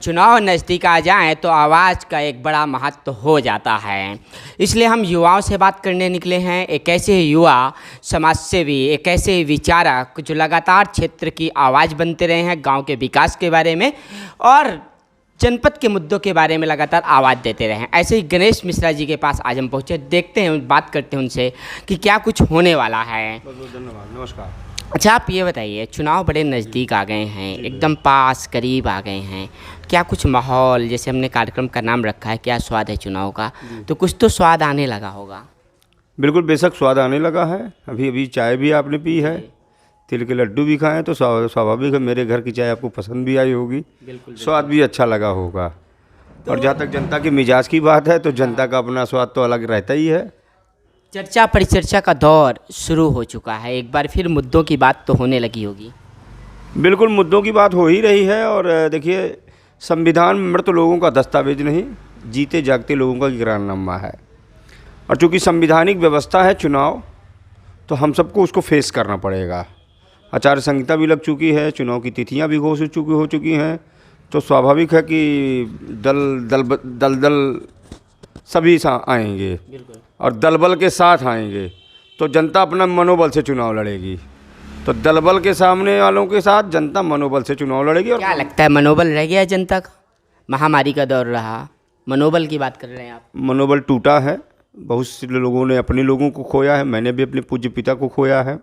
चुनाव नज़दीक आ जाएं तो आवाज़ का एक बड़ा महत्व हो जाता है। इसलिए हम युवाओं से बात करने निकले हैं। एक ऐसे युवा समाजसेवी, एक ऐसे विचारक जो लगातार क्षेत्र की आवाज़ बनते रहे हैं, गांव के विकास के बारे में और जनपद के मुद्दों के बारे में लगातार आवाज़ देते रहे हैं। ऐसे ही गणेश मिश्रा जी के पास आज हम पहुँचे। देखते हैं, बात करते हैं उनसे कि क्या कुछ होने वाला है। बहुत बहुत धन्यवाद। नमस्कार। अच्छा, आप ये बताइए, चुनाव बड़े नज़दीक आ गए हैं, एकदम पास करीब आ गए हैं, क्या कुछ माहौल, जैसे हमने कार्यक्रम का नाम रखा है क्या स्वाद है चुनाव का, तो कुछ तो स्वाद आने लगा होगा। बिल्कुल बेशक स्वाद आने लगा है। अभी अभी चाय भी आपने पी है, तिल के लड्डू भी खाए, तो स्वाभाविक है मेरे घर की चाय आपको पसंद भी आई होगी, बिल्कुल स्वाद भी अच्छा लगा होगा। और जहाँ तक जनता के मिजाज की बात है तो जनता का अपना स्वाद तो अलग रहता ही है। चर्चा परिचर्चा का दौर शुरू हो चुका है, एक बार फिर मुद्दों की बात तो होने लगी होगी। बिल्कुल मुद्दों की बात हो ही रही है। और देखिए, संविधान मृत लोगों का दस्तावेज नहीं, जीते जागते लोगों का इकरारनामा है। और चूँकि संविधानिक व्यवस्था है चुनाव, तो हम सबको उसको फेस करना पड़ेगा। आचार संहिता भी लग चुकी है, चुनाव की तिथियां भी घोषित हो चुकी हैं, तो स्वाभाविक है कि दल सभी आएंगे और दलबल के साथ आएंगे, तो जनता अपना मनोबल से चुनाव लड़ेगी। तो दलबल के सामने वालों के साथ जनता मनोबल से चुनाव लड़ेगी। और क्या लगता है, मनोबल रह गया जनता का? महामारी का दौर रहा, मनोबल की बात कर रहे हैं आप। मनोबल टूटा है। बहुत से लोगों ने अपने लोगों को खोया है, मैंने भी अपने पूज्य पिता को खोया है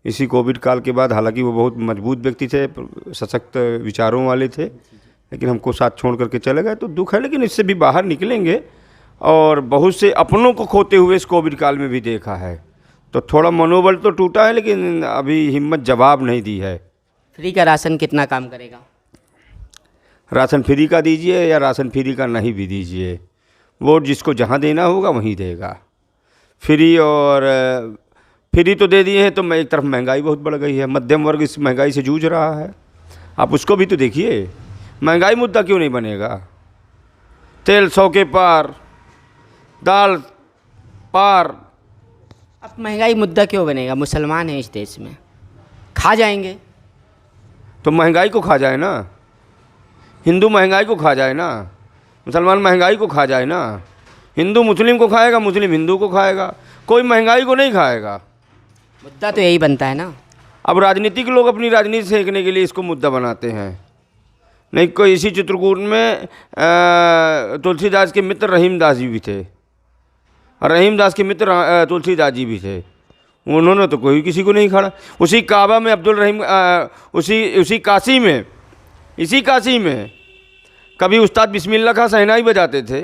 इसी कोविड काल के बाद। हालांकि वो बहुत मजबूत व्यक्ति थे, सशक्त विचारों वाले थे, लेकिन हमको साथ छोड़ करके चले गए, तो दुख है। लेकिन इससे भी बाहर निकलेंगे। और बहुत से अपनों को खोते हुए इस कोविड काल में भी देखा है, तो थोड़ा मनोबल तो टूटा है, लेकिन अभी हिम्मत जवाब नहीं दी है। फ्री का राशन कितना काम करेगा? राशन फ्री का दीजिए या राशन फ्री का नहीं भी दीजिए, वोट जिसको जहाँ देना होगा वहीं देगा। फ्री तो दे दिए हैं, तो एक तरफ महंगाई बहुत बढ़ गई है, मध्यम वर्ग इस महंगाई से जूझ रहा है। आप उसको भी तो देखिए, महंगाई मुद्दा क्यों नहीं बनेगा? तेल 100 के पार, दाल पार। अब महंगाई मुद्दा क्यों बनेगा? मुसलमान हैं इस देश में, खा जाएंगे। तो महंगाई को खा जाए ना, हिंदू महंगाई को खा जाए ना, मुसलमान महंगाई को खा जाए ना। हिंदू मुस्लिम को खाएगा, मुस्लिम हिंदू को खाएगा, कोई महंगाई को नहीं खाएगा। मुद्दा तो यही बनता है ना। अब राजनीतिक लोग अपनी राजनीति सेंकने के लिए इसको मुद्दा बनाते हैं। नहीं, कोई इसी चित्रकूट में तुलसीदास के मित्र रहीमदास जी भी थे, और रहीमदास के मित्र तुलसीदास जी भी थे। उन्होंने तो कोई किसी को नहीं खड़ा। उसी काबा में अब्दुल रहीम, उसी काशी में कभी उस्ताद बिस्मिल्लाह खां शहनाई बजाते थे,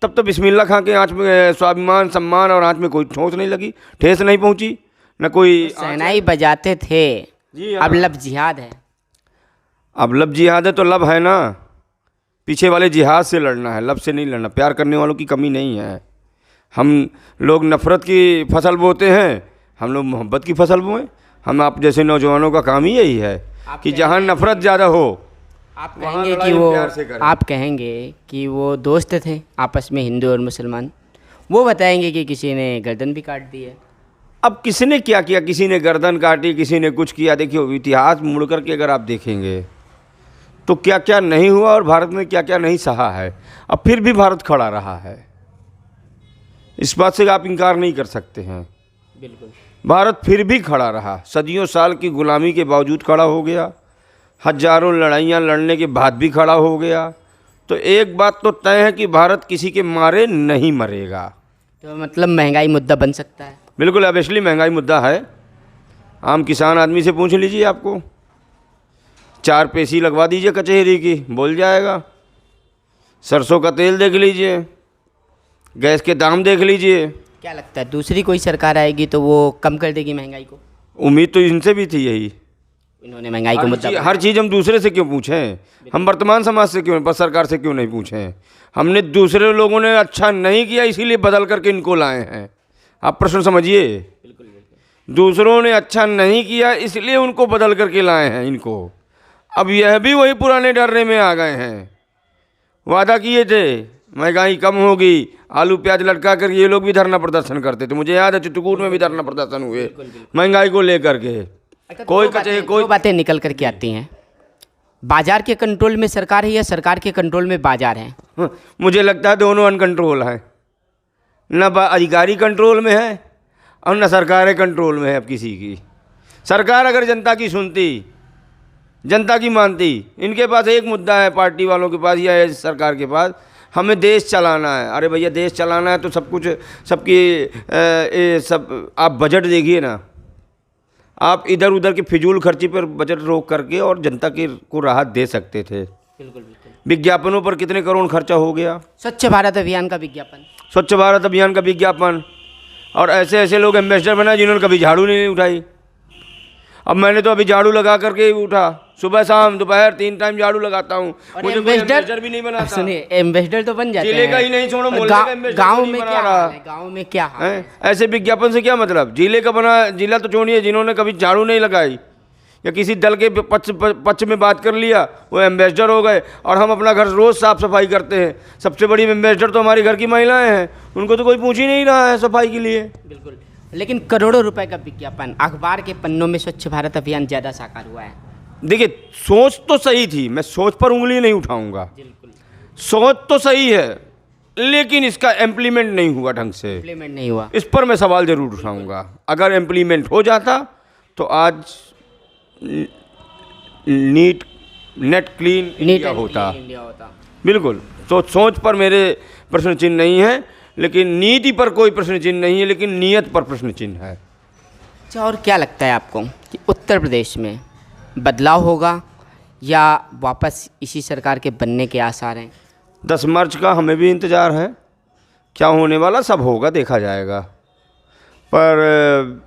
तब तो बिस्मिल्लाह खां के आँच में स्वाभिमान सम्मान और आँच में कोई ठोस नहीं लगी, ठेस नहीं पहुंची, न कोई। शहनाई बजाते थे जी, अब लब जिहाद है। अब लब जिहाद है तो लब है ना, पीछे वाले जिहाद से लड़ना है, लब से नहीं लड़ना। प्यार करने वालों की कमी नहीं है। हम लोग नफ़रत की फसल बोते हैं, हम लोग मोहब्बत की फसल बोएं। हम आप जैसे नौजवानों का काम ही यही है कि जहाँ नफ़रत ज़्यादा हो, आप कहेंगे कि वो दोस्त थे आपस में, हिंदू और मुसलमान। वो बताएंगे कि किसी ने गर्दन भी काट दी है। अब किसने क्या किया? किसी ने गर्दन काटी, किसी ने कुछ किया। देखिए, इतिहास मुड़ करके अगर आप देखेंगे तो क्या क्या नहीं हुआ और भारत ने क्या क्या नहीं सहा है। अब फिर भी भारत खड़ा रहा है, इस बात से आप इनकार नहीं कर सकते हैं। बिल्कुल, भारत फिर भी खड़ा रहा, सदियों साल की गुलामी के बावजूद खड़ा हो गया, हजारों लड़ाइयाँ लड़ने के बाद भी खड़ा हो गया। तो एक बात तो तय है कि भारत किसी के मारे नहीं मरेगा। तो मतलब महंगाई मुद्दा बन सकता है? बिल्कुल, ऑब्वियसली महंगाई मुद्दा है। आम किसान आदमी से पूछ लीजिए, आपको 4 पेशी लगवा दीजिए कचहरी की, बोल जाएगा। सरसों का तेल देख लीजिए, गैस के दाम देख लीजिए। क्या लगता है, दूसरी कोई सरकार आएगी तो वो कम कर देगी महंगाई को? उम्मीद तो इनसे भी थी यही। इन्होंने महंगाई को मुद्दा हर चीज़ हम दूसरे से क्यों पूछें? हम वर्तमान समाज से क्यों, बस सरकार से क्यों नहीं पूछें? हमने दूसरे लोगों ने अच्छा नहीं किया इसीलिए बदल करके इनको लाए हैं। आप प्रश्न समझिए, दूसरों ने अच्छा नहीं किया इसलिए उनको बदल करके लाए हैं इनको। अब यह भी वही पुराने डरने में आ गए हैं। वादा किए थे महंगाई कम होगी, आलू प्याज लटका कर ये लोग भी धरना प्रदर्शन करते थे। मुझे याद है चित्रकूट में भी धरना प्रदर्शन हुए महंगाई को लेकर के। कोई बातें निकल कर के आती हैं। बाजार के कंट्रोल में सरकार है या सरकार के कंट्रोल में बाजार है? मुझे लगता है दोनों अनकंट्रोल हैं, न अधिकारी कंट्रोल में है और न सरकारें कंट्रोल में है अब किसी की। सरकार अगर जनता की सुनती, जनता की मानती, इनके पास एक मुद्दा है पार्टी वालों के पास या सरकार के पास, हमें देश चलाना है। अरे भैया देश चलाना है तो सब कुछ सबकी सब आप बजट देखिए ना, आप इधर उधर की फिजूल खर्ची पर बजट रोक करके और जनता की को राहत दे सकते थे। बिल्कुल बिल्कुल। विज्ञापनों पर कितने करोड़ खर्चा हो गया, स्वच्छ भारत अभियान का विज्ञापन, स्वच्छ भारत अभियान का विज्ञापन, और ऐसे ऐसे लोग एम्बेसडर बनाए जिन्होंने कभी झाड़ू नहीं उठाई। अब मैंने तो अभी झाड़ू लगा करके उठा, सुबह शाम दोपहर 3 टाइम झाड़ू लगाता हूँ, मुझे कोई एम्बेसडर भी नहीं बनाता। सुनिए, एम्बेसडर तो बन जाते हैं, जिले का ही नहीं छोड़ो, मोहल्ले का एम्बेसडर गांव नहीं में बना क्या रहा हाल है, गांव में क्या हाल है? ऐसे विज्ञापन से क्या मतलब? जिले का बना, जिला तो छोड़िए, जिन्होंने कभी झाड़ू नहीं लगाई या किसी दल के पक्ष में बात कर लिया वो एम्बेसडर हो गए, और हम अपना घर रोज़ साफ़ सफाई करते हैं। सबसे बड़ी एम्बेसडर तो हमारी घर की महिलाएं हैं, उनको तो कोई पूछ ही नहीं रहा है सफाई के लिए। बिल्कुल। लेकिन करोड़ों रुपए का विज्ञापन, अखबार के पन्नों में स्वच्छ भारत अभियान ज़्यादा साकार हुआ है। देखिए सोच तो सही थी, मैं सोच पर उंगली नहीं उठाऊंगा, बिल्कुल, सोच तो सही है, लेकिन इसका इम्प्लीमेंट नहीं हुआ ढंग से, इम्प्लीमेंट नहीं हुआ। इस पर मैं सवाल जरूर उठाऊंगा। अगर इम्प्लीमेंट हो जाता तो आज नेट क्लीन इंडिया होता। बिल्कुल। तो सोच पर मेरे प्रश्न चिन्ह नहीं है, लेकिन नीति पर कोई प्रश्न चिन्ह नहीं है, लेकिन नीयत पर प्रश्न चिन्ह है। अच्छा, और क्या लगता है आपको कि उत्तर प्रदेश में बदलाव होगा या वापस इसी सरकार के बनने के आसार हैं? 10 मार्च का हमें भी इंतज़ार है, क्या होने वाला सब होगा देखा जाएगा। पर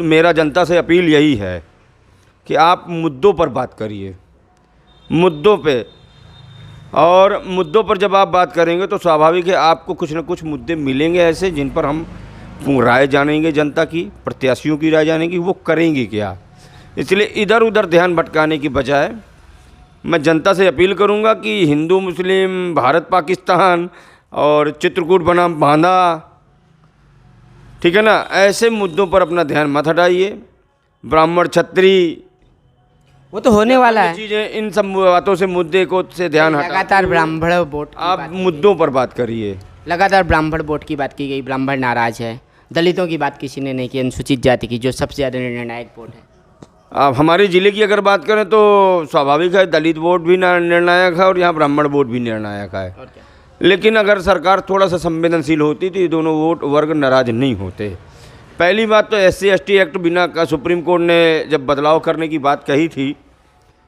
मेरा जनता से अपील यही है कि आप मुद्दों पर बात करिए, मुद्दों पे, और मुद्दों पर जब आप बात करेंगे तो स्वाभाविक है आपको कुछ न कुछ मुद्दे मिलेंगे ऐसे जिन पर हम राय जानेंगे, जनता की, प्रत्याशियों की राय जानेंगे वो करेंगे क्या। इसलिए इधर उधर ध्यान भटकाने की बजाय मैं जनता से अपील करूंगा कि हिंदू मुस्लिम, भारत पाकिस्तान और चित्रकूट बनाम बांधा, ठीक है ना, ऐसे मुद्दों पर अपना ध्यान मत हटाइए। ब्राह्मण क्षत्रिय, वो तो होने वाला है। चीज़ें, इन सब बातों से मुद्दे को से ध्यान हटा, लगातार ब्राह्मण वोट, आप मुद्दों पर बात करिए। लगातार ब्राह्मण वोट की बात की गई, ब्राह्मण नाराज है। दलितों की बात किसी ने नहीं की, अनुसूचित जाति की जो सबसे ज़्यादा निर्णायक वोट है। अब हमारे ज़िले की अगर बात करें तो स्वाभाविक है दलित वोट भी निर्णायक है और यहाँ ब्राह्मण वोट भी निर्णायक है। और क्या? लेकिन अगर सरकार थोड़ा सा संवेदनशील होती तो ये दोनों वोट वर्ग नाराज नहीं होते। पहली बात तो SC ST एक्ट बिना का सुप्रीम कोर्ट ने जब बदलाव करने की बात कही थी,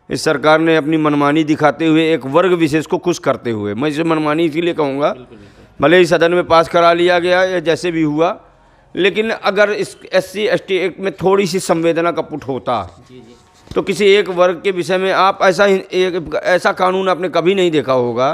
इस सरकार ने अपनी मनमानी दिखाते हुए एक वर्ग विशेष को खुश करते हुए, मैं इसे मनमानी इसीलिए कहूँगा, भले ही सदन में पास करा लिया गया या जैसे भी हुआ, लेकिन अगर इस SC ST एक्ट में थोड़ी सी संवेदना का पुट होता तो किसी एक वर्ग के विषय में आप ऐसा कानून आपने कभी नहीं देखा होगा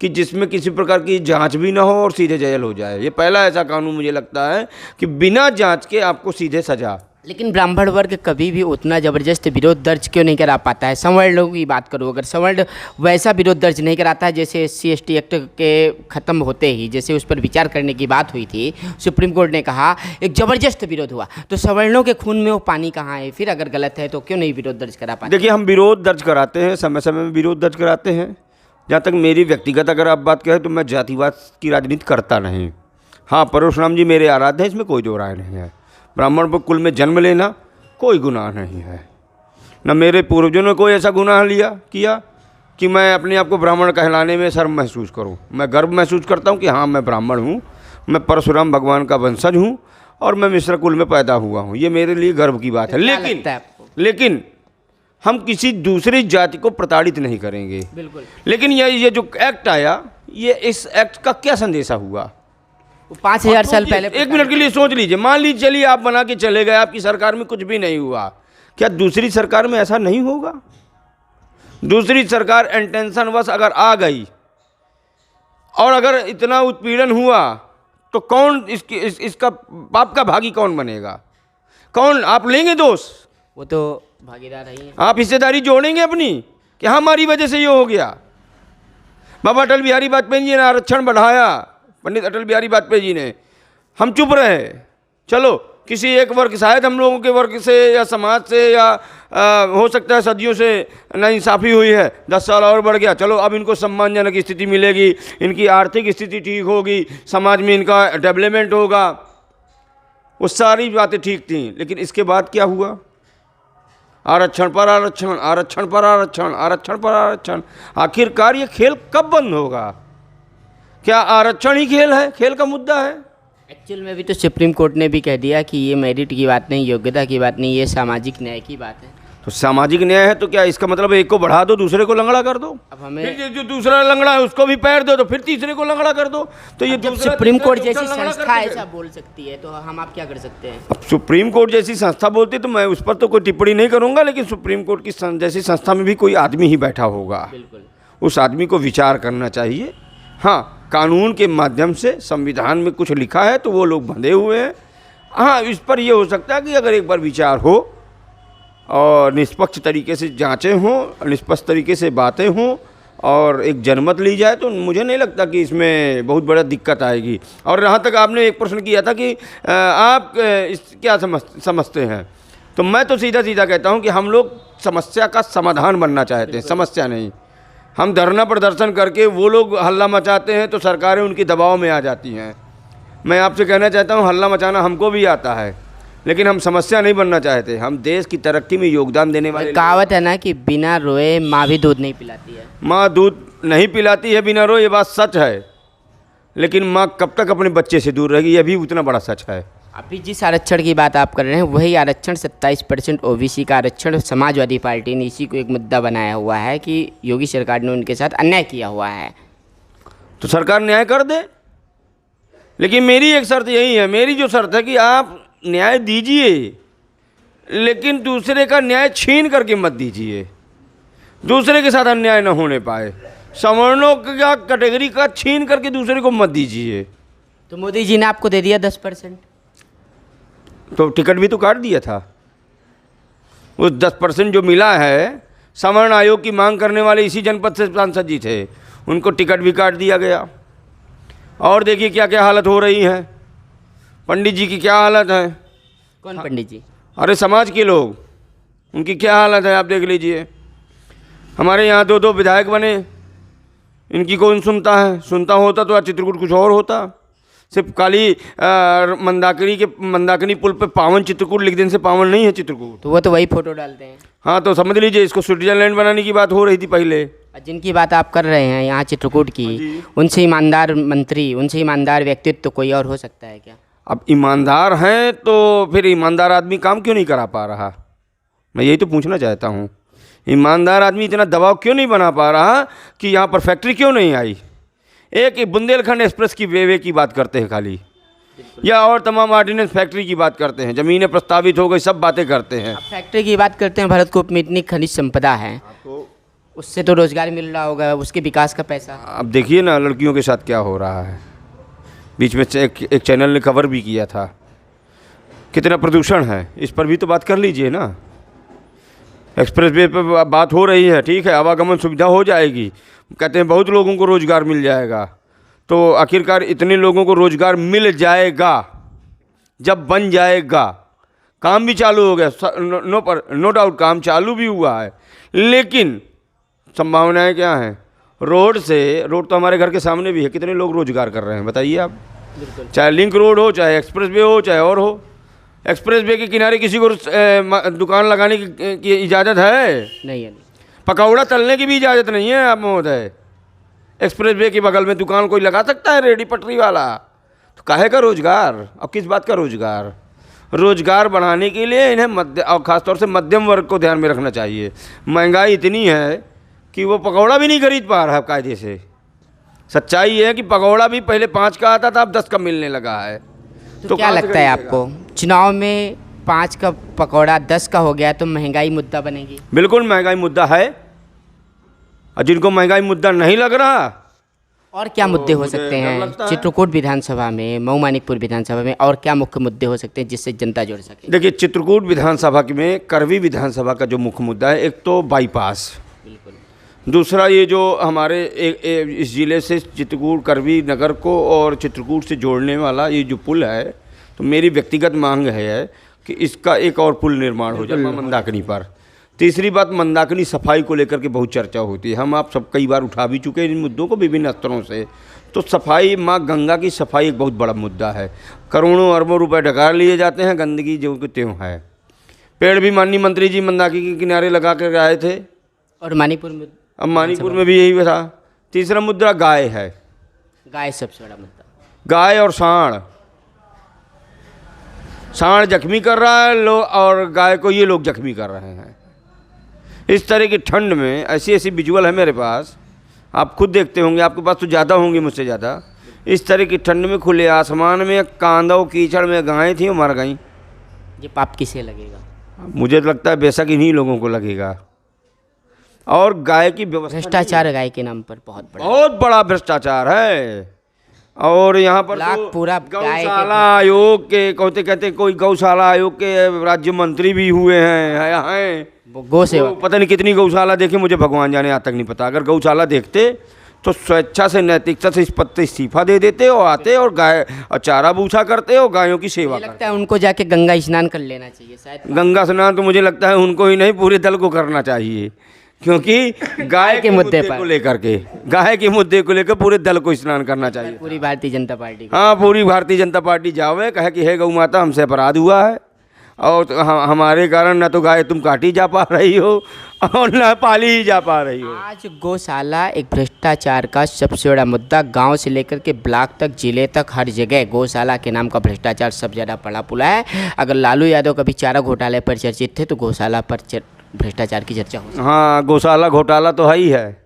कि जिसमें किसी प्रकार की जांच भी ना हो और सीधे जेल हो जाए। ये पहला ऐसा कानून मुझे लगता है कि बिना जांच के आपको सीधे सजा। लेकिन ब्राह्मण वर्ग कभी भी उतना ज़बरदस्त विरोध दर्ज क्यों नहीं करा पाता है? सवर्ण लोगों की बात करूँ, अगर सवर्ण वैसा विरोध दर्ज नहीं कराता है जैसे SC ST एक्ट के ख़त्म होते ही, जैसे उस पर विचार करने की बात हुई थी, सुप्रीम कोर्ट ने कहा एक ज़बरदस्त विरोध हुआ, तो सवर्णों के खून में वो पानी कहाँ है? फिर अगर गलत है तो क्यों नहीं विरोध दर्ज करा पाते? देखिए, हम विरोध दर्ज कराते हैं, समय समय में विरोध दर्ज कराते हैं। जहाँ तक मेरी व्यक्तिगत अगर आप बात करें तो मैं जातिवाद की राजनीति करता नहीं। हाँ, परशुराम जी मेरे आराध्य हैं, इसमें कोई दो राय नहीं है। ब्राह्मण कुल में जन्म लेना कोई गुनाह नहीं है, न मेरे पूर्वजों ने कोई ऐसा गुनाह किया कि मैं अपने आप को ब्राह्मण कहलाने में शर्म महसूस करूं। मैं गर्व महसूस करता हूं कि हाँ, मैं ब्राह्मण हूं, मैं परशुराम भगवान का वंशज हूं और मैं मिश्र कुल में पैदा हुआ हूं। ये मेरे लिए गर्व की बात है। लेकिन हम किसी दूसरी जाति को प्रताड़ित नहीं करेंगे। बिल्कुल। लेकिन ये जो एक्ट आया, ये इस एक्ट का क्या संदेशा हुआ? 5000 साल पहले, एक मिनट के लिए सोच लीजिए, मान लीजिए चलिए आप बना के चले गए, आपकी सरकार में कुछ भी नहीं हुआ, क्या दूसरी सरकार में ऐसा नहीं होगा? दूसरी सरकार इंटेंशन वश अगर आ गई और अगर इतना उत्पीड़न हुआ तो कौन इसका पाप का भागी कौन बनेगा? कौन? आप लेंगे दोष? वो तो भागीदार ही है। आप हिस्सेदारी जोड़ेंगे अपनी कि हमारी वजह से ये हो गया। बाबा अटल बिहारी वाजपेयी जी ने आरक्षण बढ़ाया, पंडित अटल बिहारी वाजपेयी जी ने, हम चुप रहे। चलो किसी एक वर्ग, शायद हम लोगों के वर्ग से या समाज से या हो सकता है सदियों से नाइंसाफ़ी हुई है, 10 साल और बढ़ गया, चलो अब इनको सम्मानजनक स्थिति मिलेगी, इनकी आर्थिक स्थिति ठीक होगी, समाज में इनका डेवलपमेंट होगा। वो सारी बातें ठीक थी, लेकिन इसके बाद क्या हुआ? आरक्षण पर आरक्षण, आरक्षण पर आरक्षण, आरक्षण पर आरक्षण। आखिरकार ये खेल कब बंद होगा? क्या आरक्षण ही खेल है, खेल का मुद्दा है? एक्चुअल में भी तो सुप्रीम कोर्ट ने भी कह दिया कि ये मेरिट की बात नहीं, योग्यता की बात नहीं, ये सामाजिक न्याय की बात है। तो सामाजिक न्याय है तो क्या इसका मतलब एक को बढ़ा दो, दूसरे को लंगड़ा कर दो? अब हमें फिर जो दूसरा लंगड़ा है उसको भी पैर दो, तो फिर तीसरे को लंगड़ा कर दो। तो ये जब दूसरा सुप्रीम तीसरा कोर्ट चौथा जैसी लंगड़ा संस्था करते ऐसा हैं। बोल सकती है तो हम आप क्या कर सकते हैं? अब सुप्रीम कोर्ट जैसी संस्था बोलती तो मैं उस पर तो कोई टिप्पणी नहीं करूंगा, लेकिन सुप्रीम कोर्ट की जैसी संस्था में भी कोई आदमी ही बैठा होगा, बिल्कुल। उस आदमी को विचार करना चाहिए। हाँ, कानून के माध्यम से संविधान में कुछ लिखा है तो वो लोग बंधे हुए हैं। हाँ, इस पर ये हो सकता है कि अगर एक बार विचार हो और निष्पक्ष तरीके से जांचें हों, निष्पक्ष तरीके से बातें हों और एक जनमत ली जाए, तो मुझे नहीं लगता कि इसमें बहुत बड़ा दिक्कत आएगी। और यहाँ तक आपने एक प्रश्न किया था कि आप क्या समझते हैं, तो मैं तो सीधा सीधा कहता हूँ कि हम लोग समस्या का समाधान बनना चाहते हैं, समस्या नहीं। हम धरना प्रदर्शन करके वो लोग हल्ला मचाते हैं तो सरकारें उनकी दबाव में आ जाती हैं। मैं आपसे कहना चाहता हूँ हल्ला मचाना हमको भी आता है, लेकिन हम समस्या नहीं बनना चाहते। हम देश की तरक्की में योगदान देने वाले। कहावत है ना कि बिना रोए माँ भी दूध नहीं पिलाती है। माँ दूध नहीं पिलाती है बिना रोए, ये बात सच है, लेकिन माँ कब तक अपने बच्चे से दूर रहेगी, यह भी उतना बड़ा सच है। अभी जिस आरक्षण की बात आप कर रहे हैं वही आरक्षण 27% ओबीसी का आरक्षण समाजवादी पार्टी ने इसी को एक मुद्दा बनाया हुआ है कि योगी सरकार ने उनके साथ अन्याय किया हुआ है। तो सरकार न्याय कर दे, लेकिन मेरी एक शर्त यही है, मेरी जो शर्त है कि आप न्याय दीजिए, लेकिन दूसरे का न्याय छीन करके मत दीजिए, दूसरे के साथ अन्याय न होने पाए। सवर्णों का कैटेगरी का छीन करके दूसरे को मत दीजिए। तो मोदी जी ने आपको दे दिया 10%, तो टिकट भी तो काट दिया था। उस 10% जो मिला है, सवर्ण आयोग की मांग करने वाले इसी जनपद से सांसद जी थे, उनको टिकट भी काट दिया गया। और देखिए क्या क्या हालत हो रही है, पंडित जी की क्या हालत है। कौन पंडित जी? अरे समाज के लोग, उनकी क्या हालत है आप देख लीजिए। हमारे यहाँ 2 विधायक बने, इनकी कौन सुनता है? सुनता होता तो आज चित्रकूट कुछ और होता। सिर्फ काली मंदाकिनी पुल पे पावन चित्रकूट लिख देने से पावन नहीं है चित्रकूट। तो वो तो वही फोटो डालते हैं। हाँ, तो समझ लीजिए इसको स्विट्जरलैंड बनाने की बात हो रही थी पहले। जिनकी बात आप कर रहे हैं यहाँ चित्रकूट की, उनसे ईमानदार मंत्री, उनसे ईमानदार व्यक्तित्व तो कोई और हो सकता है क्या? अब ईमानदार हैं तो फिर ईमानदार आदमी काम क्यों नहीं करा पा रहा? मैं यही तो पूछना चाहता हूँ। ईमानदार आदमी इतना दबाव क्यों नहीं बना पा रहा कि यहाँ पर फैक्ट्री क्यों नहीं आई? एक बुंदेलखंड एक्सप्रेस की वे की बात करते हैं खाली, या और तमाम ऑर्डिनेंस फैक्ट्री की बात करते हैं, ज़मीनें प्रस्तावित हो गई, सब बातें करते हैं। फैक्ट्री की बात करते हैं, भारतकूप में इतनी खनिज संपदा है, उससे तो रोजगार मिल रहा होगा, उसके विकास का पैसा। अब देखिए ना लड़कियों के साथ क्या हो रहा है। बीच में एक चैनल ने कवर भी किया था, कितना प्रदूषण है, इस पर भी तो बात कर लीजिए ना। एक्सप्रेस वे पर बात हो रही है, ठीक है, आवागमन सुविधा हो जाएगी, कहते हैं बहुत लोगों को रोज़गार मिल जाएगा। तो आखिरकार इतने लोगों को रोज़गार मिल जाएगा जब बन जाएगा, काम भी चालू हो गया, नो डाउट काम चालू भी हुआ है, लेकिन संभावनाएं क्या हैं? रोड तो हमारे घर के सामने भी है, कितने लोग रोज़गार कर रहे हैं बताइए आप। चाहे लिंक रोड हो, चाहे एक्सप्रेस वे हो, चाहे और हो। एक्सप्रेस वे के किनारे किसी को दुकान लगाने की इजाज़त है? नहीं है। पकौड़ा तलने की भी इजाज़त नहीं है आप महोदय। एक्सप्रेस वे के बगल में दुकान कोई लगा सकता है रेडी पटरी वाला? तो काहे का रोज़गार? अब किस बात का रोज़गार? रोज़गार बढ़ाने के लिए इन्हें और ख़ासतौर से मध्यम वर्ग को ध्यान में रखना चाहिए। महंगाई इतनी है कि वो पकौड़ा भी नहीं खरीद पा रहा है कायदे से। सच्चाई है कि पकौड़ा भी पहले 5 का आता था, अब 10 का मिलने लगा है। तो क्या लगता है आपको, चुनाव में 5 का पकौड़ा 10 का हो गया तो महंगाई मुद्दा बनेगी? बिल्कुल महंगाई मुद्दा है, और जिनको महंगाई मुद्दा नहीं लग रहा, और क्या मुद्दे हो सकते हैं चित्रकूट विधानसभा में, मऊ मानिकपुर विधानसभा में, और क्या मुख्य मुद्दे हो सकते हैं जिससे जनता जुड़ सके? देखिए चित्रकूट विधानसभा में करवी विधानसभा का जो मुख्य मुद्दा है, एक तो बाईपास, बिल्कुल, दूसरा ये जो हमारे इस ज़िले से चित्रकूट करवी नगर को और चित्रकूट से जोड़ने वाला ये जो पुल है, तो मेरी व्यक्तिगत मांग है कि इसका एक और पुल निर्माण हो जाए मंदाकिनी पर, तीसरी बात, मंदाकिनी सफाई को लेकर के बहुत चर्चा होती है। हम आप सब कई बार उठा भी चुके हैं इन मुद्दों को विभिन्न स्तरों से। तो सफाई, माँ गंगा की सफाई एक बहुत बड़ा मुद्दा है। करोड़ों अरबों रुपए डकार लिए जाते हैं, गंदगी जो कि त्यों है। पेड़ भी माननीय मंत्री जी मंदाकिनी के किनारे लगा कर आए थे, और मणिपुर में, अब मणिपुर में भी यही था। तीसरा मुद्दा गाय है। गाय सबसे बड़ा मुद्दा। गाय और सांड जख्मी कर रहा है लोग, और गाय को ये लोग जख्मी कर रहे हैं। इस तरह की ठंड में ऐसी ऐसी विजुअल है मेरे पास, आप खुद देखते होंगे, आपके पास तो ज़्यादा होंगे मुझसे ज़्यादा। इस तरह की ठंड में खुले आसमान में कांदों कीचड़ में गायें थी, वो मर गईं। ये पाप किसे लगेगा? मुझे लगता है बेशक इन्हीं लोगों को लगेगा। और गाय की व्यवस्था, भ्रष्टाचार गाय के नाम पर बहुत बड़ा भ्रष्टाचार है। और यहाँ पर लाख तो पूरा गाय गौशाला आयोग के कहते कोई गौशाला आयोग के राज्य मंत्री भी हुए हैं। गौ सेवा, पता नहीं कितनी गौशाला देखे, मुझे भगवान जाने आज तक नहीं पता। अगर गौशाला देखते तो स्वेच्छा से, नैतिकता से इस पद से इस्तीफा दे देते और आते और गाय और चारा बूछा करते और गायों की सेवा मुझे करते। लगता है उनको जाके गंगा स्नान कर लेना चाहिए शायद। गंगा स्नान तो मुझे लगता है उनको ही नहीं, पूरे दल को करना चाहिए, क्योंकि गाय के मुद्दे को लेकर के, गाय के मुद्दे को लेकर पूरे दल को स्नान करना चाहिए। पूरी भारतीय जनता पार्टी को। हाँ, पूरी भारतीय जनता पार्टी जावे, कहे कि हे गौ माता, हमसे अपराध हुआ है और तो हमारे कारण न तो गाय तुम काटी जा पा रही हो और न पाली ही जा पा रही हो। आज गौशाला एक भ्रष्टाचार का सबसे बड़ा मुद्दा, गांव से लेकर के ब्लॉक तक, जिले तक, हर जगह गौशाला के नाम का भ्रष्टाचार सब ज़्यादा पड़ा पुला है। अगर लालू यादव कभी चारा घोटाले पर चर्चित थे तो गौशाला पर भ्रष्टाचार की चर्चा हो। हाँ, गौशाला घोटाला तो है ही है।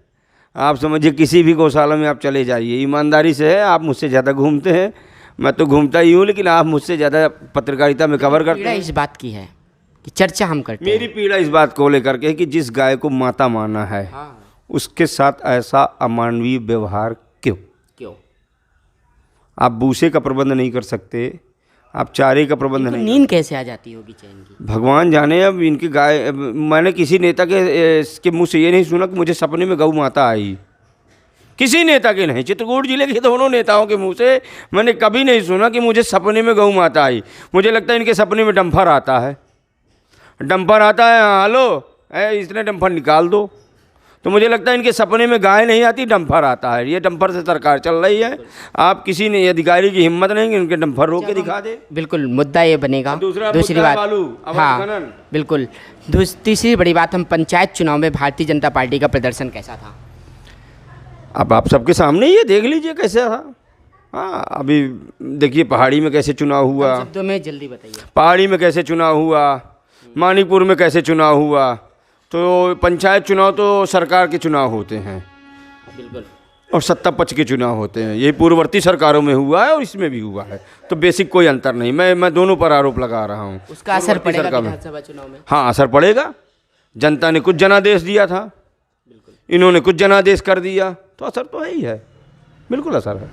आप समझिए, किसी भी गौशाला में आप चले जाइए, ईमानदारी से है। आप मुझसे ज़्यादा घूमते हैं, मैं तो घूमता ही हूँ, लेकिन आप मुझसे ज़्यादा पत्रकारिता में कवर करते हैं। इस बात की है कि चर्चा हम करते हैं। मेरी पीड़ा इस बात को लेकर के कि जिस गाय को माता माना है, उसके साथ ऐसा अमानवीय व्यवहार क्यों? आप भूसे का प्रबंध नहीं कर सकते, आप चारे का प्रबंध नहीं। नींद कैसे आ जाती होगी चैन की? भगवान जाने। अब इनकी गाय, मैंने किसी नेता के मुँह से ये नहीं सुना कि मुझे सपने में गौ माता आई। किसी नेता के नहीं, चित्रकूट जिले के दोनों नेताओं के मुंह से मैंने कभी नहीं सुना कि मुझे सपने में गौ माता आई। मुझे लगता है इनके सपने में डंफर आता है, हाँ, हेलो इसने डंफर निकाल दो। तो मुझे लगता है इनके सपने में गाय नहीं आती, डंफर आता है। ये डंफर से सरकार चल रही है। आप किसी ने अधिकारी की हिम्मत नहीं कि इनके डंफर रोक के दिखा दे। बिल्कुल, मुद्दा ये बनेगा। दूसरी बात, हाँ बिल्कुल, तीसरी बड़ी बात, हम पंचायत चुनाव में भारतीय जनता पार्टी का प्रदर्शन कैसा था? अब आप सबके सामने ये देख लीजिए कैसा था। हाँ, अभी देखिए पहाड़ी में कैसे चुनाव हुआ, शब्दों में जल्दी बताइए। पहाड़ी में कैसे चुनाव हुआ, मणिपुर में कैसे चुनाव हुआ। तो पंचायत चुनाव तो सरकार के चुनाव होते हैं, बिल्कुल, और सत्ता पक्ष के चुनाव होते हैं। ये पूर्ववर्ती सरकारों में हुआ है और इसमें भी हुआ है, तो बेसिक कोई अंतर नहीं। मैं दोनों पर आरोप लगा रहा हूँ। उसका असर पड़ेगा विधानसभा चुनाव में? हाँ, असर पड़ेगा। जनता ने कुछ जनादेश दिया था, इन्होंने कुछ जनादेश कर दिया, तो असर तो है ही है, बिल्कुल असर है।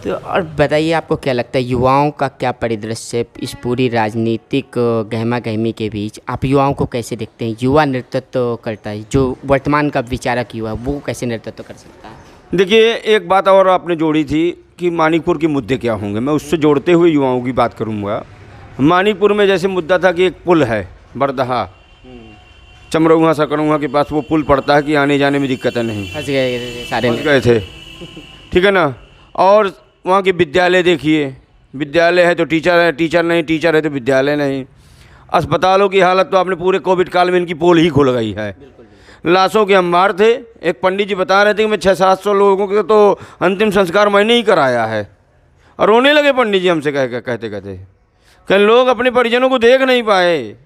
तो और बताइए, आपको क्या लगता है युवाओं का क्या परिदृश्य इस पूरी राजनीतिक गहमा गहमी के बीच? आप युवाओं को कैसे देखते हैं? युवा नेतृत्व करता है, जो वर्तमान का विचारक युवा, वो कैसे नेतृत्व कर सकता है? देखिए, एक बात और आपने जोड़ी थी कि मानिकपुर के मुद्दे क्या होंगे, मैं उससे जोड़ते हुए युवाओं की बात करूँगा। मानिकपुर में जैसे मुद्दा था कि एक पुल है बरदहा, चमरौहा सकरौहा के पास वो पुल पड़ता है कि आने जाने में दिक्कतें नहीं, फंस गए सारे, फंस गए थे, ठीक है ना। और वहाँ के विद्यालय देखिए, विद्यालय है तो टीचर है, टीचर नहीं, टीचर है तो विद्यालय नहीं। अस्पतालों की हालत तो आपने पूरे कोविड काल में इनकी पोल ही खुल गई है। लाशों के अंबार थे। एक पंडित जी बता रहे थे कि मैं 600-700 लोगों के तो अंतिम संस्कार मैंने ही कराया है, और रोने लगे पंडित जी हमसे कहते कहते लोग अपने परिजनों को देख नहीं पाए।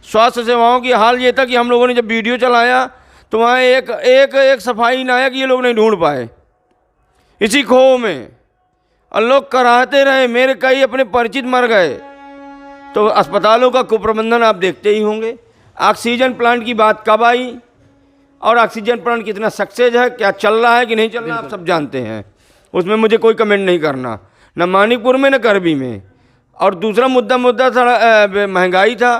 स्वास्थ्य सेवाओं की हाल ये था कि हम लोगों ने जब वीडियो चलाया तो वहाँ एक सफाई नायक ये लोग नहीं ढूंढ पाए इसी खो में, और लोग कराते रहे। मेरे कई अपने परिचित मर गए। तो अस्पतालों का कुप्रबंधन आप देखते ही होंगे। ऑक्सीजन प्लांट की बात कब आई और ऑक्सीजन प्लांट कितना सक्सेस है, क्या चल रहा है कि नहीं चल रहा, आप सब जानते हैं। उसमें मुझे कोई कमेंट नहीं करना, न मानिकपुर में न करबी में। और दूसरा मुद्दा था महंगाई था,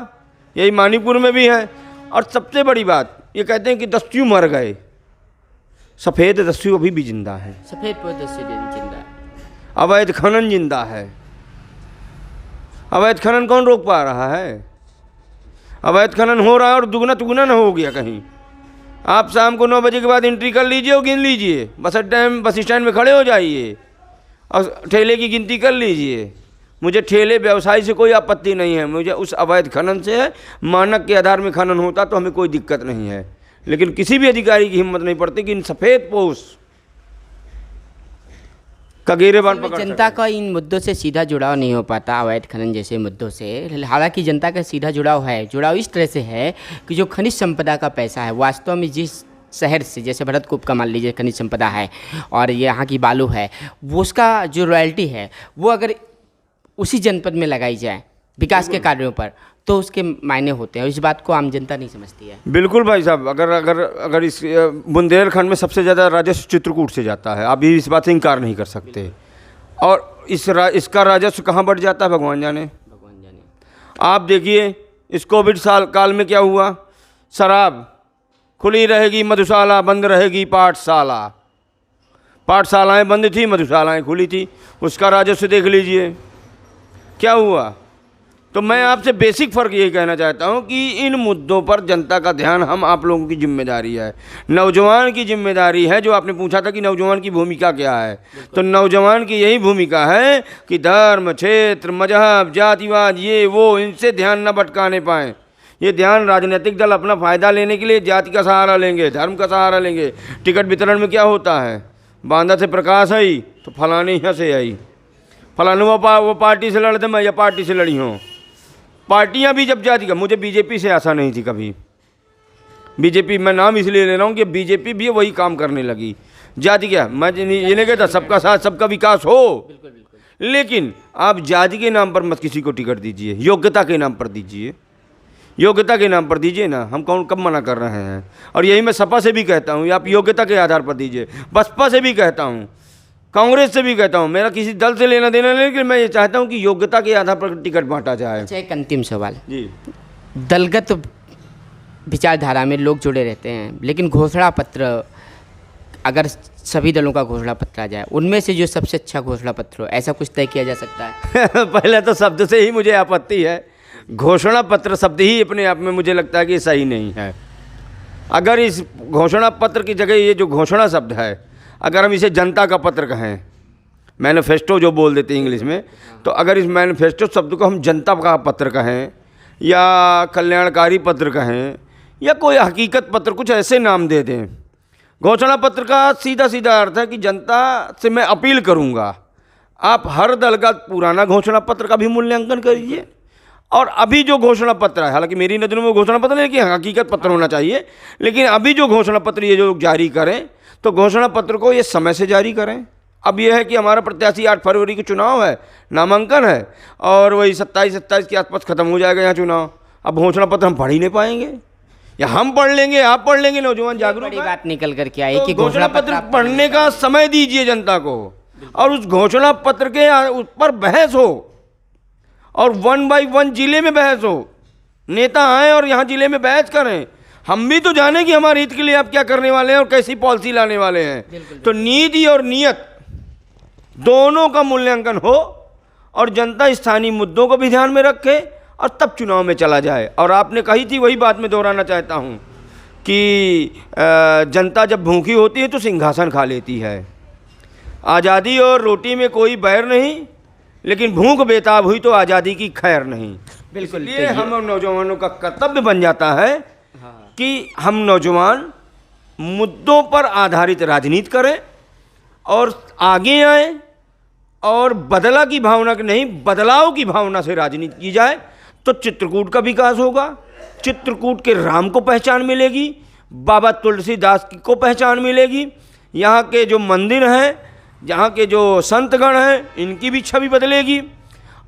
यही मानिकपुर में भी है। और सबसे बड़ी बात ये कहते हैं कि दस्यु मर गए, सफ़ेद दस्यु अभी भी जिंदा है, सफ़ेद दस्यु जिंदा है। अवैध खनन जिंदा है। अवैध खनन कौन रोक पा रहा है? अवैध खनन हो रहा है और दुगना तुगना ना हो गया कहीं। आप शाम को 9 बजे के बाद एंट्री कर लीजिए और गिन लीजिए, बस स्टैंड में खड़े हो जाइए और ठेले की गिनती कर लीजिए। मुझे ठेले व्यवसाय से कोई आपत्ति नहीं है, मुझे उस अवैध खनन से है। मानक के आधार में खनन होता तो हमें कोई दिक्कत नहीं है, लेकिन किसी भी अधिकारी की हिम्मत नहीं पड़ती कि इन सफ़ेद पोश का गिरेबान पकड़ जनता का इन मुद्दों से सीधा जुड़ाव नहीं हो पाता, अवैध खनन जैसे मुद्दों से। हालांकि जनता का सीधा जुड़ाव है। जुड़ाव इस तरह से है कि जो खनिज संपदा का पैसा है वास्तव में जिस शहर से, जैसे भरतकूप का मान लीजिए खनिज संपदा है और ये यहाँ की बालू है, वो उसका जो रॉयल्टी है वो अगर उसी जनपद में लगाई जाए विकास के कार्यों पर तो उसके मायने होते हैं। इस बात को आम जनता नहीं समझती है। बिल्कुल भाई साहब, अगर इस बुंदेलखंड में सबसे ज़्यादा राजस्व चित्रकूट से जाता है, आप भी इस बात से इनकार नहीं कर सकते। और इसका राजस्व कहाँ बढ़ जाता है भगवान जाने। आप देखिए इस कोविड साल काल में क्या हुआ, शराब खुली रहेगी, मधुशाला बंद रहेगी, पाठशाला, पाठशालाएँ बंद थी, मधुशालाएँ खुली थी, उसका राजस्व देख लीजिए क्या हुआ। तो मैं आपसे बेसिक फ़र्क यही कहना चाहता हूँ कि इन मुद्दों पर जनता का ध्यान हम आप लोगों की जिम्मेदारी है, नौजवान की जिम्मेदारी है। जो आपने पूछा था कि नौजवान की भूमिका क्या है, तो नौजवान की यही भूमिका है कि धर्म, क्षेत्र, मजहब, जातिवाद, ये वो, इनसे ध्यान न भटकाने पाएँ। ये ध्यान राजनीतिक दल अपना फ़ायदा लेने के लिए जाति का सहारा लेंगे, धर्म का सहारा लेंगे। टिकट वितरण में क्या होता है, बांदा से प्रकाश आई तो फलानी यहाँ से आई, फलाना वो पार्टी से लड़ते, मैं या पार्टी से लड़ी हूँ। पार्टियां भी जब जाती, मुझे बीजेपी से आशा नहीं थी कभी। बीजेपी मैं नाम इसलिए ले रहा हूँ कि बीजेपी भी वही काम करने लगी। जाति क्या, मैं ये नहीं कहता सबका साथ सबका विकास हो, लेकिन आप जाति के नाम पर मत किसी को टिकट दीजिए, योग्यता के नाम पर दीजिए, योग्यता के नाम पर दीजिए ना। हम कौन कब मना कर रहे हैं। और यही मैं सपा से भी कहता हूँ, आप योग्यता के आधार पर दीजिए। बसपा से भी कहता हूँ, कांग्रेस से भी कहता हूँ, मेरा किसी दल से लेना देना नहीं, लेकिन मैं ये चाहता हूँ कि योग्यता के आधार पर टिकट बांटा जाए। अच्छा, एक अंतिम सवाल जी। दलगत विचारधारा में लोग जुड़े रहते हैं, लेकिन घोषणा पत्र, अगर सभी दलों का घोषणा पत्र आ जाए, उनमें से जो सबसे अच्छा घोषणा पत्र हो, ऐसा कुछ तय किया जा सकता है? पहले तो शब्द से ही मुझे आपत्ति है। घोषणा पत्र शब्द ही अपने आप में मुझे लगता है कि सही नहीं है। अगर इस घोषणा पत्र की जगह ये जो घोषणा शब्द है, अगर हम इसे जनता का पत्र कहें, मैनिफेस्टो जो बोल देते हैं इंग्लिश में, तो अगर इस मैनिफेस्टो शब्द को हम जनता का पत्र कहें या कल्याणकारी पत्र कहें या कोई हकीकत पत्र, कुछ ऐसे नाम दे दें। घोषणा पत्र का सीधा सीधा अर्थ है कि जनता से मैं अपील करूंगा, आप हर दल का पुराना घोषणा पत्र का भी मूल्यांकन करिए और अभी जो घोषणा पत्र है, हालांकि मेरी नज़रों में घोषणा पत्र नहीं कि हकीकत पत्र होना चाहिए, लेकिन अभी जो घोषणा पत्र ये जो जारी करें तो घोषणा पत्र को ये समय से जारी करें। अब यह है कि हमारा प्रत्याशी 8 फरवरी के चुनाव है, नामांकन है और वही 27 के आसपास ख़त्म हो जाएगा यहाँ चुनाव। अब घोषणा पत्र हम पढ़ ही नहीं पाएंगे, या हम पढ़ लेंगे, आप पढ़ लेंगे, नौजवान जागरूक बड़ी बात निकल कर के आई तो कि घोषणा पत्र पढ़ने का समय दीजिए जनता को और उस घोषणा पत्र के ऊपर बहस हो और 1 बाई 1 जिले में बहस हो। नेता आए और यहाँ जिले में बहस करें, हम भी तो जाने कि हमारे हित के लिए आप क्या करने वाले हैं और कैसी पॉलिसी लाने वाले हैं। तो नीति और नियत दोनों का मूल्यांकन हो और जनता स्थानीय मुद्दों को भी ध्यान में रखे और तब चुनाव में चला जाए। और आपने कही थी वही बात मैं दोहराना चाहता हूँ कि जनता जब भूखी होती है तो सिंहासन खा लेती है। आज़ादी और रोटी में कोई बैर नहीं, लेकिन भूख बेताब हुई तो आज़ादी की खैर नहीं। बिल्कुल, इसलिए हम नौजवानों का कर्तव्य बन जाता है कि हम नौजवान मुद्दों पर आधारित राजनीति करें और आगे आए और बदला की भावना की नहीं, बदलाव की भावना से राजनीति की जाए तो चित्रकूट का विकास होगा, चित्रकूट के राम को पहचान मिलेगी, बाबा तुलसीदास को पहचान मिलेगी, यहाँ के जो मंदिर हैं, यहाँ के जो संतगण हैं, इनकी भी छवि बदलेगी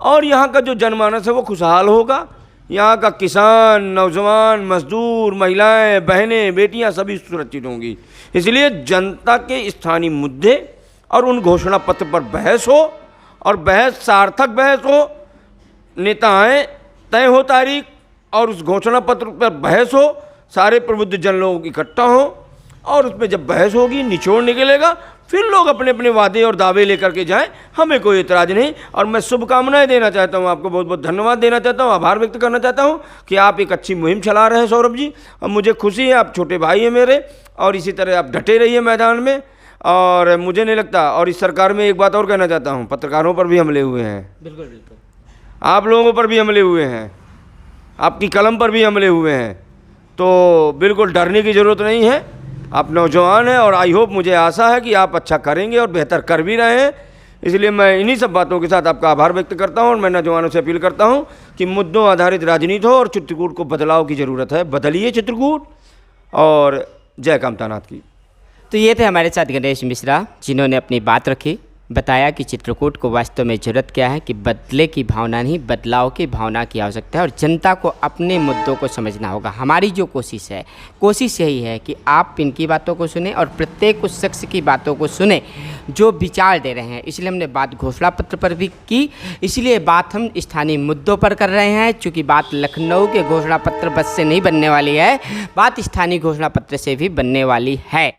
और यहाँ का जो जनमानस है वो खुशहाल होगा। यहाँ का किसान, नौजवान, मजदूर, महिलाएं, बहनें, बेटियां सभी सुरक्षित होंगी। इसलिए जनता के स्थानीय मुद्दे और उन घोषणा पत्र पर बहस हो और बहस सार्थक बहस हो, नेता आए, तय हो तारीख और उस घोषणा पत्र पर बहस हो, सारे प्रबुद्ध जन लोग इकट्ठा हों और उसमें जब बहस होगी, निचोड़ निकलेगा, फिर लोग अपने अपने वादे और दावे लेकर के जाएं, हमें कोई एतराज़ नहीं। और मैं शुभकामनाएं देना चाहता हूं, आपको बहुत बहुत धन्यवाद देना चाहता हूं, आभार व्यक्त करना चाहता हूं कि आप एक अच्छी मुहिम चला रहे हैं सौरभ जी। और मुझे खुशी है, आप छोटे भाई हैं मेरे, और इसी तरह आप डटे रहिए मैदान में। और मुझे नहीं लगता, और इस सरकार में एक बात और कहना चाहता हूँ, पत्रकारों पर भी हमले हुए हैं, बिल्कुल बिल्कुल, आप लोगों पर भी हमले हुए हैं, आपकी कलम पर भी हमले हुए हैं, तो बिल्कुल डरने की ज़रूरत नहीं है। आप नौजवान हैं और आई होप, मुझे आशा है कि आप अच्छा करेंगे और बेहतर कर भी रहे हैं। इसलिए मैं इन्हीं सब बातों के साथ आपका आभार व्यक्त करता हूं और मैं नौजवानों से अपील करता हूं कि मुद्दों आधारित राजनीति हो और चित्रकूट को बदलाव की ज़रूरत है। बदलिए चित्रकूट, और जय कामतानाथ की। तो ये थे हमारे साथ गणेश मिश्रा, जिन्होंने अपनी बात रखी, बताया कि चित्रकूट को वास्तव में ज़रूरत क्या है, कि बदले की भावना नहीं, बदलाव की भावना की आवश्यकता है और जनता को अपने मुद्दों को समझना होगा। हमारी जो कोशिश है, कोशिश यही है कि आप इनकी बातों को सुने और प्रत्येक उस शख्स की बातों को सुने जो विचार दे रहे हैं। इसलिए हमने बात घोषणा पत्र पर भी की, इसलिए बात हम स्थानीय मुद्दों पर कर रहे हैं, चूँकि बात लखनऊ के घोषणा पत्र बस से नहीं बनने वाली है, बात स्थानीय घोषणा पत्र से भी बनने वाली है।